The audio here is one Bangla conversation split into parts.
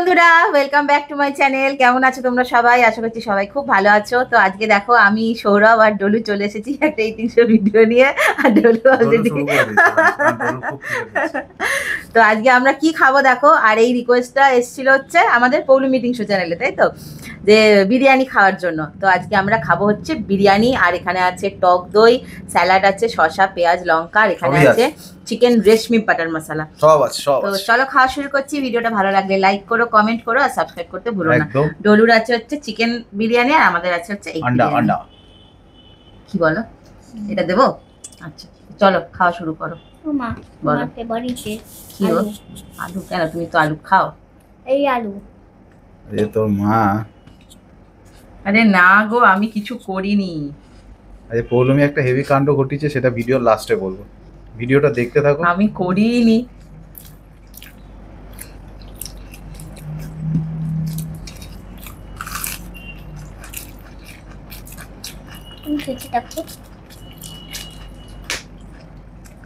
বন্ধুরা, welcome back to my channel. কেমন আছো তোমরা সবাই? আশা করছি সবাই খুব ভালো আছো। তো আজকে দেখো আমি সৌরভ আর ডলু চলে এসেছি একটা ইতিংশ ভিডিও নিয়ে। আর ডলু অলরেডি তো আজকে আমরা কি খাবো দেখো। আর এই রিকোয়েস্টটা এসেছিল হচ্ছে আমাদের পৌলু মিটিং শো চ্যানেলে, তাই তো, যে বিরিয়ানি খাওয়ার জন্য। তো আজকে আমরা খাবো হচ্ছে বিরিয়ানি। আর এখানে আছে টক দই, স্যালাড আছে, শসা, পেঁয়াজ, লঙ্কা। আর এখানে আছে চিকেন রেশমি বাটার মশলা। সব আছে। তো চলো খাওয়া শুরু করছি। ভিডিওটা ভালো লাগলে লাইক করো, কমেন্ট করো আর সাবস্ক্রাইব করতে ভুলো না। ডলুর আছে হচ্ছে চিকেন বিরিয়ানি আর আমাদের আছে হচ্ছে আন্ডা। কি বলো, এটা দেবো? আচ্ছা চলো খাওয়া শুরু করো। বলো কি গো? আলু কেন? তুমি তো আলু খাও। এই আলু আরে তোর মা। আরে না গো, আমি কিছু করিনি। আরে পৌলমি একটা হেভি কাণ্ড ঘটিয়েছে, সেটা ভিডিওর লাস্টে বলবো। ভিডিওটা দেখতে থাকো। আমি করিনি।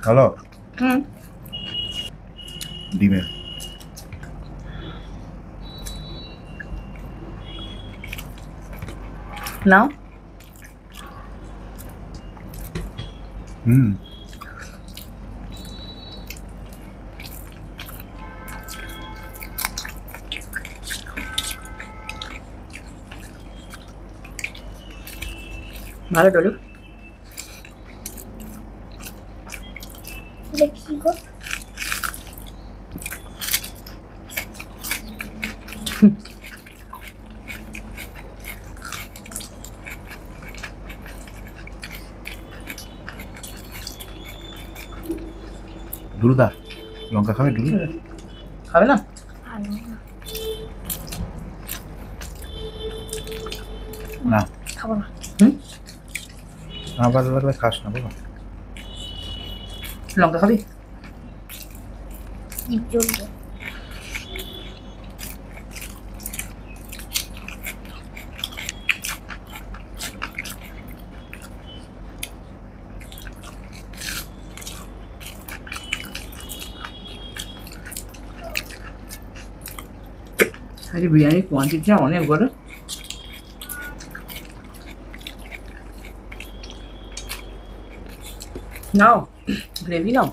হ্যালো। ডিমের নাও। ভালো ডলু। দেখি গো, ডুলুদা লঙ্কা খাবে? ডুলু খাবে না? না খাবো না। না ভালো লাগলে খাস না বাবা। লঙ্কা খাবি? জ্বলবে। আরে বিরিয়ানির কোয়ান্টিটিটা অনেক বড়। নাও গ্রেভি নাও।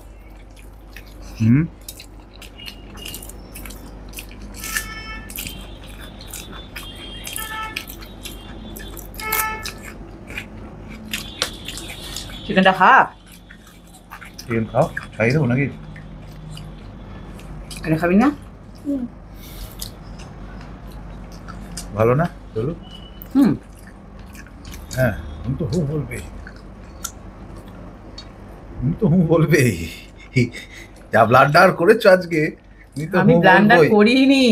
চিকেনটা হাফ। চিকেন খাও, খাই দেবো নাকি? এটা খাবি না? ভালো না ডুলু? হ্যাঁ, তুমি তো হু বলবে, তুমি তো হু বলবে। যা ব্লান্ডার করেছো আজকে, তুমি তো আমি ব্লান্ডার করিনি।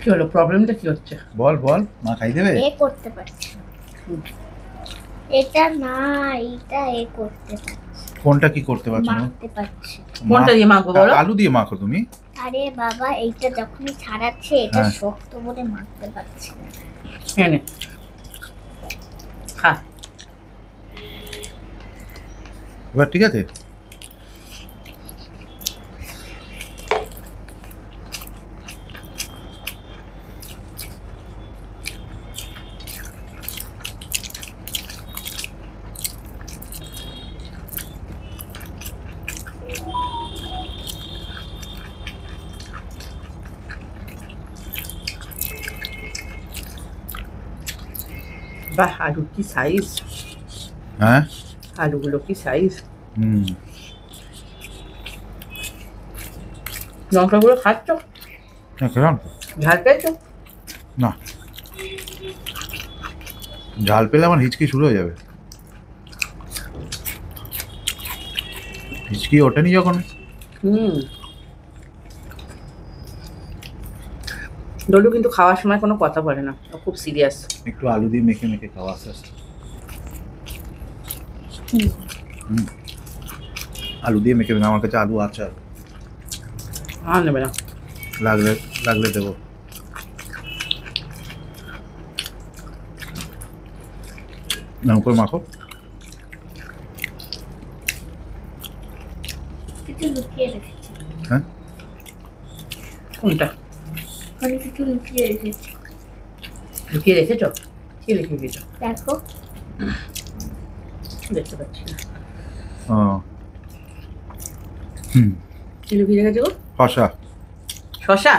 কি হলো, প্রবলেমটা কি হচ্ছে? বল বল, মা খাই দেবে? এ করতে পারছি এটা না, এটা এ করতে পারছি। কোনটা কি করতে পারছো? মাখতে পারছি। কোনটা দিয়ে মাখবো বলো? আলু দিয়ে মাখো তুমি। আরে বাবা, এইটা যখনই ছাড়াচ্ছে এটা শক্ত বলে মাখতে পারছি না। এনে খা। এবার ঠিক আছে? বাহ, আলুর কি সাইজ! হ্যাঁ, আলুগুলো কি সাইজ! লঙ্কাগুলো খাচ্ছ? খেলাম। ঝাল পেয়েছো? না, ঝাল পেলে আমার হিচকি শুরু হয়ে যাবে। হিচকি ওঠেনি যখন। ডলু কিন্তু খাওয়ার সময় কোনো কথা বলে না, ও খুব সিরিয়াস। একটু আলু দিয়ে মেখে মেখে খাওয়া আস্তে আস্তে। আলু দিয়ে মেখে মেখে, আমার কাছে আলু আচার। আর নেবে না। লাগলে লাগলে দেবো। নাম করে মাখো। কিছু লুকিয়ে রেখেছি। হ্যাঁ কোনটা ওখানে কিছু লুকিয়ে রেখেছি। লুকিয়ে রেখেছো? কি লুকিয়ে রেখেছো? দেখো দেখতে পাচ্ছি না। ও হুম কি লুকিয়ে রেখেছো গো? শশা। শশা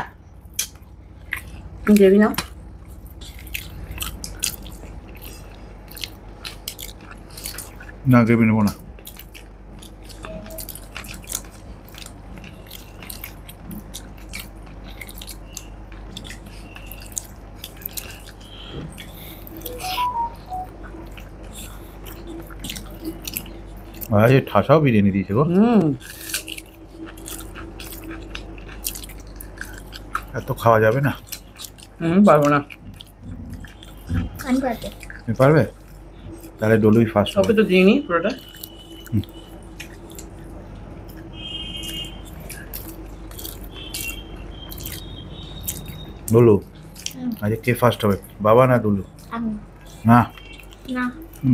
দেবি না? না গ্রেভি নেবো না। আজ ঠাসাও বিরিয়ানি দিয়েছে গো। এত খাওয়া যাবে না। পারবো না। আমি পারবো। তুমি পারবে? তাহলে ডলুই ফার্স্ট সবে তো দিইনি পুরোটা। ডলু আজ কে ফার্স্ট হবে, বাবা না ডলু? আমি না না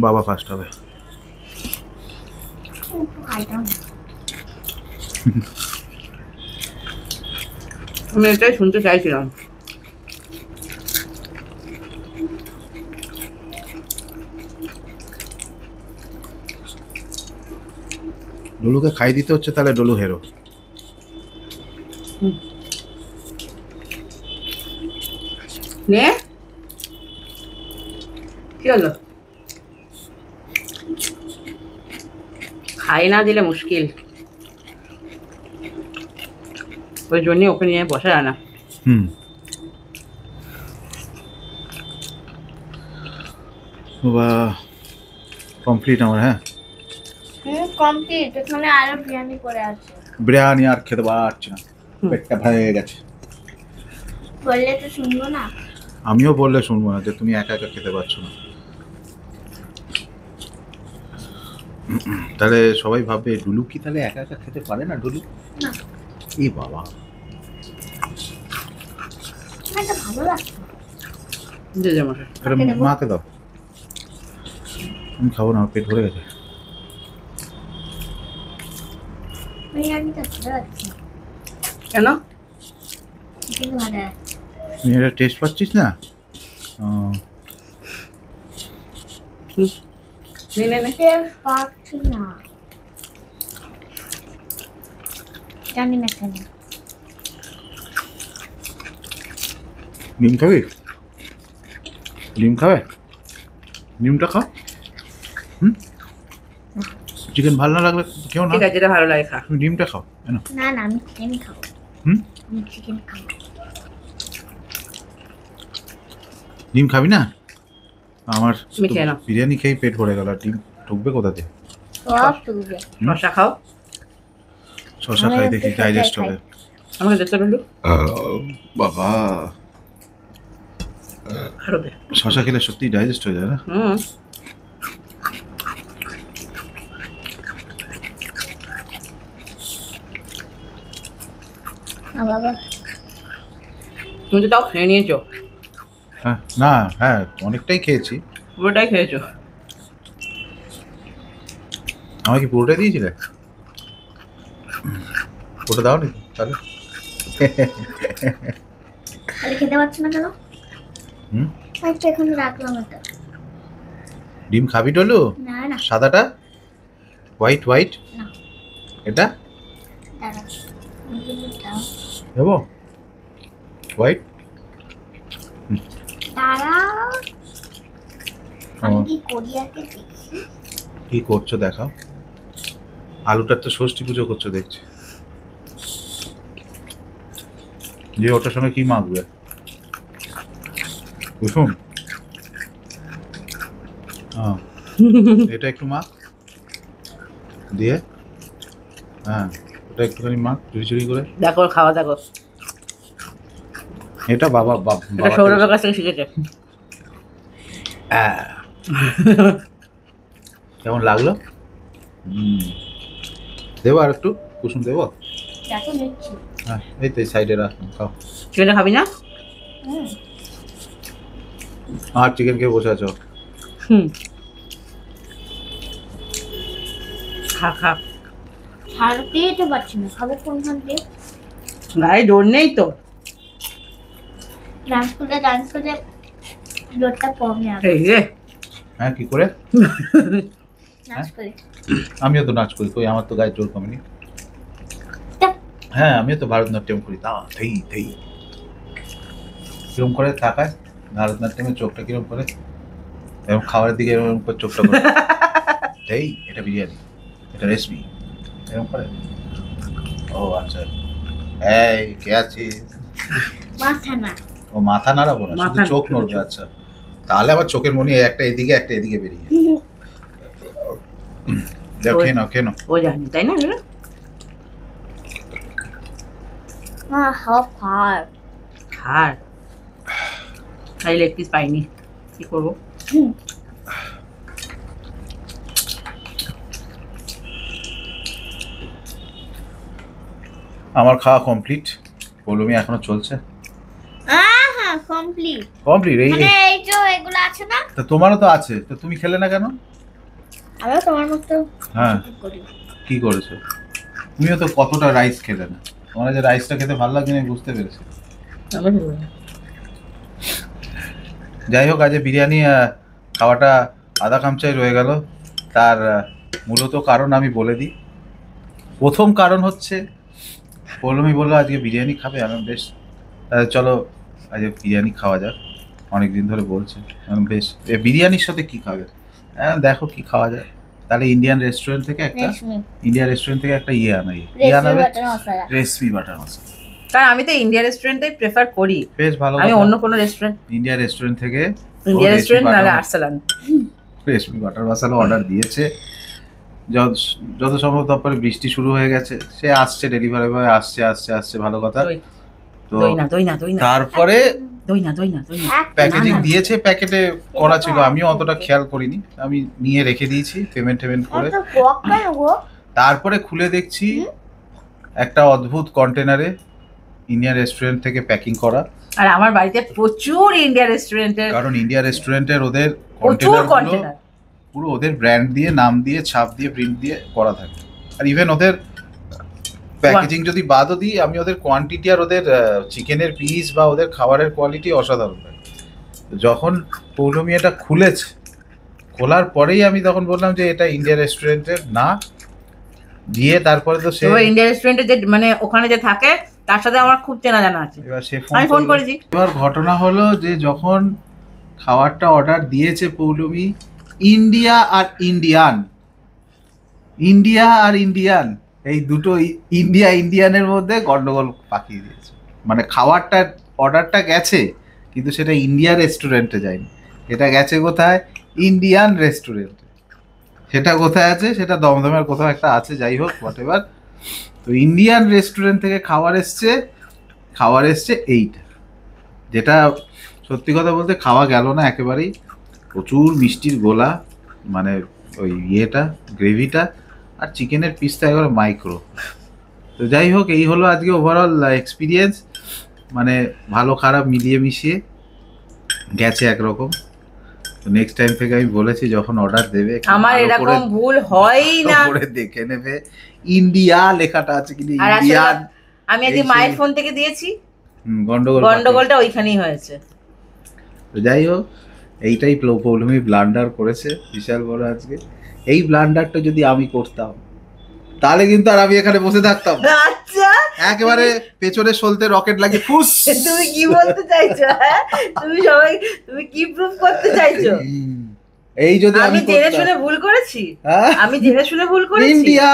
বাবা ফার্স্ট হবে। খাইতাম না। আমি এটাই শুনতে চাইছিলাম। ডলুকে খাই দিতে হচ্ছে, তাহলে ডলু হেরো। নে কি হলো? খাই না দিলে মুশকিল, ওই জন্য ওকে নিয়ে বসা যায় না। হুম বাহ কমপ্লিট আমার। হ্যাঁ কমপ্লিট। এখানে আরো বিরিয়ানি করে আছে। বিরিয়ানি আর খেতে পারছি না, পেটটা ভরে গেছে। বললে তো শুনবো না। আমিও বললে শুনবো না যে তুমি একা একা খেতে পারছো না। তাহলে সবাই ভাববে ডুলু কি তাহলে একা একা খেতে পারে না? ডুলু না এই বাবা, এটা ভালো লাগছে। যে যে মশাই এটা মাকে দাও। আমি খাবো না, আমার পেট ভরে গেছে। বিরিয়ানিটা ভালো লাগছে। কেন? চিকেন ভালো আছে। তুই এটা টেস্ট পাচ্ছিস না? ও, নে নে নে। পাচ্ছি না, জানি না কেন। ডিম খাবি? ডিম খাবে? ডিমটা খাও। হুম চিকেন ভালো না লাগলে কেউ না, ঠিক আছে, যেটা ভালো লাগে খা। তুমি ডিমটা খাও। কেন? না না, আমি চিকেন খাবো। হুম আমি চিকেন খাবো। ডিম খাবি না? আমার তুমি খেয়ে নাও। বিরিয়ানি খেয়ে পেট ভরে গেল, আর ডিম ঢুকবে কোথাতে? সব তুলবে। শসা খাও। শশা আমি খাই একটু দেখি শসা ডাইজেস্ট খাই। হবে। আমাকে দেখতে পেলো বাবা আরো দে। শশা খেলে সত্যি ডাইজেস্ট হয়ে যায় না? বাবা তুমি তো তাও খেয়ে নিয়েছো। হ্যাঁ না, হ্যাঁ অনেকটাই খেয়েছি। পুরোটাই খেয়েছো। আমাকে কি পুরোটাই দিয়েছিলে? পুরোটা দাও নি তাহলে। তাহলে খেতে পারছি না কেন? হুম একটা এখানে রাখলাম। এটা ডিম খাবি টলু? না না সাদাটা হোয়াইট হোয়াইট না, এটা দাঁড়া। দাও। দেবো হোয়াইট। দাঁড়া, আমি কি করি আগে দেখি। কি করছো দেখাও। আলুটার তো ষষ্ঠী পুজো করছো দেখছি। যে ওটার সঙ্গে কি মাখবে? কুসুম হ্যাঁ এটা একটু মাখ দিয়ে, হ্যাঁ ওটা একটুখানি মাখ চুরি চুরি করে। দেখো খাওয়া দেখো। এটা বাবা এটা সৌরভের কাছ থেকে শিখেছে। কেমন লাগলো? দেবো আর একটু কুসুম দেবো? দেখো নিচ্ছি। হ্যাঁ এই তো সাইডে রাখ, খাও। চিকেনটা খাবি না? আর চিকেন খেয়ে বসে আছো? হুম, খা খা। ছাড়তেই তো পারছি না, খাবো কোনখান দিয়ে? গায়ে জোর নেই তো। ডান্স করে জোরটা কমে আসে। এই রে, হ্যাঁ কি করে? নাচ করে আমিও তো নাচ করি, কই আমার তো গায়ে জোর কমেনি। তা। হ্যাঁ আমিও তো ভারতনাট্যম করি, তা থেই থেই কিরম করে তাকায় ভারতনাট্যমের চোখটা কিরম করে, এরকম খাবারের দিকে এরকম করে চোখটা করে এই এটা বিরিয়ানি, এটা রেসিপি, এরকম করে। ও আচ্ছা, এই কে আছিস? মাথা না। ও মাথা নাড়াবো না, শুধু মাথা চোখ নাড়াবো। নড়বে। আচ্ছা তাহলে আমার চোখের মনি একটা এদিকে একটা এদিকে বেরিয়ে যাও। খেয়ে নাও খেয়ে নাও। ও জানি তাই না? হাফ খার। খার খাই, লেগ পিস পাইনি, কি করবো? আমার খাওয়া কমপ্লিট, পৌলমি এখনো চলছে। হ্যাঁ কমপ্লিট। কমপ্লিট। এই মানে এই যে এগুলো আছে না, তো তোমারও তো আছে, তো তুমি খেলে না কেন? আমিও তোমার মতো হ্যাঁ করি। কি করেছো? তুমিও তো কতটা রাইস খেলে না, তোমার যে রাইসটা খেতে ভালো লাগে না বুঝতে পেরেছি। যাই হোক, আজ বিরিয়ানি খাওয়াটা আধা কামচাই রয়ে গেল। তার মূলত কারণ আমি বলে দিই। প্রথম কারণ হচ্ছে পৌলমি বললো আজকে বিরিয়ানি খাবে, আমি বেশ চলো আজকে বিরিয়ানি খাওয়া যাক, অনেকদিন ধরে বলছে। আমি বেশ বিরিয়ানির সাথে কি খাবে? দেখো কি খাওয়া যায়। তাহলে ইন্ডিয়ান রেস্টুরেন্ট থেকে একটা ইয়ে আনাই, আনাবে রেসিপি বাটার মশলা। কারণ আমি তো ইন্ডিয়া রেস্টুরেন্টটাই প্রেফার করি, বেশ ভালো আমি কথা। অন্য কোনো রেস্টুরেন্ট, ইন্ডিয়া রেস্টুরেন্ট থেকে ইন্ডিয়া রেস্টুরেন্ট নাহলে আরসালান রেসিপি বাটার মশলা অর্ডার দিয়েছে। যত সম্ভব তারপরে বৃষ্টি শুরু হয়ে গেছে, সে আসছে, ডেলিভারি বয় আসছে আসছে আসছে, ভালো কথা। তো তারপরে প্যাকেজিং দিয়েছে, প্যাকেটে করা ছিল, আমিও অতটা খেয়াল করিনি, আমি নিয়ে রেখে দিয়েছি পেমেন্ট করে। তারপরে খুলে দেখছি একটা অদ্ভুত কন্টেনারে ইন্ডিয়ান রেস্টুরেন্ট থেকে প্যাকিং করা। আর আমার বাড়িতে প্রচুর ইন্ডিয়া রেস্টুরেন্টের, কারণ ইন্ডিয়া রেস্টুরেন্টের ওদের প্রচুর কন্টেনারগুলো কন্টেনার, পুরো ওদের ব্র্যান্ড দিয়ে, নাম দিয়ে, ছাপ দিয়ে, প্রিন্ট দিয়ে করা থাকে। আর ইভেন ওদের প্যাকেজিং যদি বাদও দিই, আমি ওদের কোয়ান্টিটি আর ওদের চিকেনের পিস বা ওদের খাবারের কোয়ালিটি অসাধারণ থাকে। যখন পৌলমি এটা খুলেছে, খোলার পরেই আমি তখন বললাম যে এটা ইন্ডিয়া রেস্টুরেন্টের না, দিয়ে তারপরে তো সে ইন্ডিয়া রেস্টুরেন্টে যে মানে ওখানে যে থাকে তার সাথে আমার খুব চেনা জানা আছে, এবার সে আমি ফোন করেছি। এবার ঘটনা হলো যে যখন খাবারটা অর্ডার দিয়েছে পৌলমি, ইন্ডিয়া আর ইন্ডিয়ান এই দুটো ইন্ডিয়ানের মধ্যে গন্ডগোল পাকিয়ে দিয়েছে। মানে খাবারটা অর্ডারটা গেছে কিন্তু সেটা ইন্ডিয়া রেস্টুরেন্টে যায়নি, এটা গেছে কোথায়? ইন্ডিয়ান রেস্টুরেন্টে। সেটা কোথায় আছে? সেটা দমদমের কোথাও একটা আছে, যাই হোক হোয়াটএভার। তো ইন্ডিয়ান রেস্টুরেন্ট থেকে খাবার এসছে এইটা, যেটা সত্যি কথা বলতে খাওয়া গেল না একেবারেই। প্রচুর মিষ্টির গোলা, মানে ওই ইয়েটা, গ্রেভিটা, আর চিকেনের পিসটা একেবারে মাইক্রো। তো যাই হোক, এই হলো আজকে ওভারঅল এক্সপিরিয়েন্স, মানে ভালো খারাপ মিলিয়ে মিশিয়ে গেছে একরকম। তো নেক্সট টাইম থেকে আমি বলেছি যখন অর্ডার দেবে আমার এরকম ভুল হয়ই না, করে দেখে নেবে ইন্ডিয়া লেখাটা আছে কিন্তু আর আসলে ইন্ডিয়ান। আমি আজকে মায়ের ফোন থেকে দিয়েছি, গন্ডগোলটা ওইখানেই হয়েছে। তো যাই হোক, এইটাই পৌলমি ব্লান্ডার করেছে বিশাল বড় আজকে। এই ব্লান্ডারটা যদি আমি করতাম তাহলে কিন্তু আর আমি এখানে বসে থাকতাম না। আচ্ছা, একেবারে পেছনে সলতে রকেট লাগিয়ে ফুস। তুমি কি বলতে চাইছো? হ্যাঁ, তুমি কি প্রুফ করতে চাইছো? এই যদি আমি জেনে শুনে ভুল করেছি, আমি জেনে শুনে ভুল করেছি। ইন্ডিয়া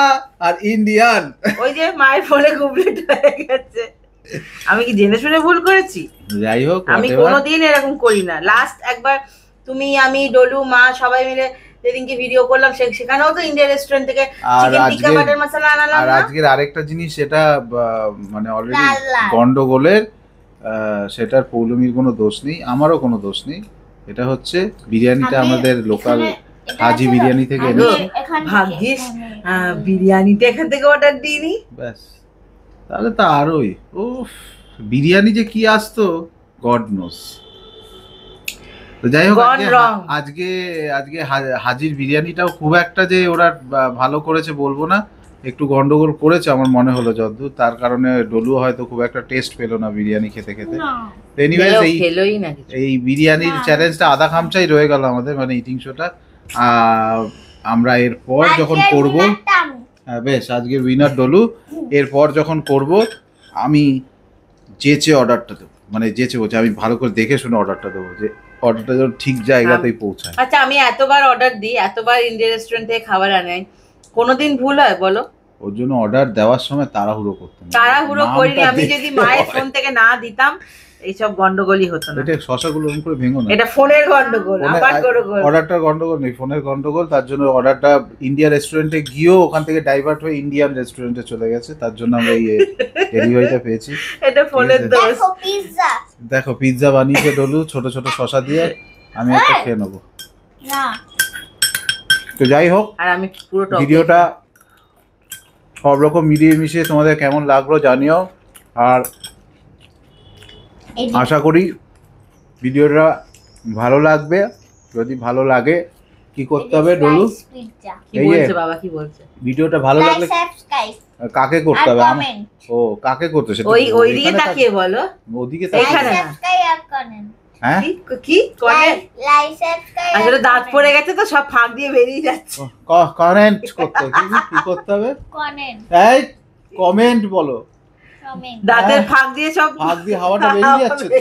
আর ইন্ডিয়ান, ওই যে মায়ের ফোনে কমপ্লিট হয়ে গেছে, আমি কি জেনে শুনে ভুল করেছি? যাই হোক, আমি কোনোদিন এরকম করি না। লাস্ট একবার তুমি, আমি, ডলু, মা সবাই মিলে যেদিনকে ভিডিও করলাম সেখানেও তো ইন্ডিয়া রেস্টুরেন্ট থেকে চিকেন টিক্কা বাটার মশলা আনালাম। আর আজকের আরেকটা জিনিস, সেটা মানে অলরেডি গন্ডগোলের, সেটার পৌলমির কোনো দোষ নেই, আমারও কোনো দোষ নেই। এটা হচ্ছে বিরিয়ানিটা আমাদের লোকাল হাজি বিরিয়ানি থেকে এনেছি। ভাগ্যিস বিরিয়ানিটা এখান থেকে অর্ডার দিইনি। ব্যাস তাহলে তো আরোই উফ, বিরিয়ানি যে কি আসতো গড নোস। তো যাই হোক, Gone আজকে wrong. আজকে আজকে হাজির বিরিয়ানিটাও খুব একটা যে ওরা ভালো করেছে বলবো না, একটু গন্ডগোল করেছে আমার মনে হলো যতদূর, তার কারণে ডলু হয়তো খুব একটা টেস্ট পেলো না বিরিয়ানি খেতে খেতে। না এনিওয়েজ খেলেও এই খেলোই না কিছু। এই বিরিয়ানির না। চ্যালেঞ্জটা আধা খামচাই রয়ে গেল আমাদের, মানে ইটিং শোটা। আমরা এরপর যখন আজকের করব, winner-টা আমি। বেশ আজকের উইনার ডলু, এরপর যখন করব আমি যেচে অর্ডারটা দেবো, মানে যেচে বলছে আমি ভালো করে দেখে শুনে অর্ডারটা দেবো, যে অর্ডারটা যেন ঠিক জায়গাতেই পৌঁছায়। আচ্ছা, আমি এতবার অর্ডার দিই, এতবার ইন্ডিয়ান রেস্টুরেন্ট থেকে খাবার আনাই, কোনোদিন ভুল হয় বলো? ওর জন্য অর্ডার দেওয়ার সময় তাড়াহুড়ো করতে নেই। তাড়াহুড়ো নামটা করিনি, আমি দেখতে যদি মায়ের হয়। ফোন থেকে না দিতাম এইসব গন্ডগোলই হতো না। এটা শশাগুলো ওরকম করে ভেঙো না। এটা ফোনের গন্ডগোল, আবার গন্ডগোল। অর্ডারটার গন্ডগোল নেই, ফোনের গন্ডগোল। তার জন্য অর্ডারটা ইন্ডিয়া রেস্টুরেন্টে গিয়েও ওখান থেকে ডাইভার্ট হয়ে ইন্ডিয়ান রেস্টুরেন্টে চলে গেছে, তার জন্য আমরা এই ডেলিভারিটা পেয়েছি। এটা ফোনের ঠিক আছে। দোষ। দেখো পিৎজা। দেখো পিৎজা বানিয়েছে ডলু ছোট ছোট শশা দিয়ে, আমি একটা খেয়ে নেবো। না তো যাই হোক, আর আমি পুরো টক ভিডিওটা সব রকম মিলিয়ে মিশিয়ে তোমাদের কেমন লাগলো জানিও। আর এই আশা করি ভিডিওটা ভালো লাগবে। যদি ভালো লাগে কি করতে হবে ডলু? পিৎজা। কি এই যে- বলছে বাবা, কি বলছে? ভিডিওটা ভালো লাইক লাগলে সাবস্ক্রাইব কাকে করতে আর হবে? কমেন্ট। ও কাকে করতে সেটা ওই বলবো। ওইদিকে এখানে তাকিয়ে বলো। ওদিকে লাইক এইখানে তাকিয়ে। না। সাবস্ক্রাইব আর কমেন্ট। হ্যাঁ কি করে? লাইক সাবস্ক্রাইব আসলে দাঁত পড়ে গেছে তো সব ফাঁক দিয়ে বেরিয়ে যাচ্ছে। কমেন্ট করতে হবে। কি করতে হবে? কমেন্ট এই কমেন্ট বলো। কমেন্ট দাঁতের হ্যাঁ। ফাঁক দিয়ে সব ফাঁক দিয়ে হাওয়াটা বেরিয়ে যাচ্ছে তো।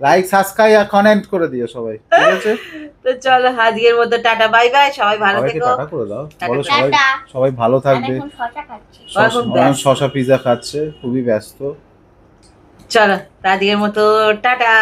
লাইক সাবস্ক্রাইব আর কমেন্ট করে দিও সবাই, ঠিক আছে? তো চলো আজকের মতো টাটা বাই বাই, সবাই ভালো সবাইকে থেকো। টাটা করে দাও, টাটা। বলো সবাই টাটা। সবাই ভালো আর থাকবে। এখন শসা খাচ্ছি। ও এখন ব্যস্ত। শশা পিজা খাচ্ছে, খুবই ব্যস্ত। চলো আজকের মতো টাটা।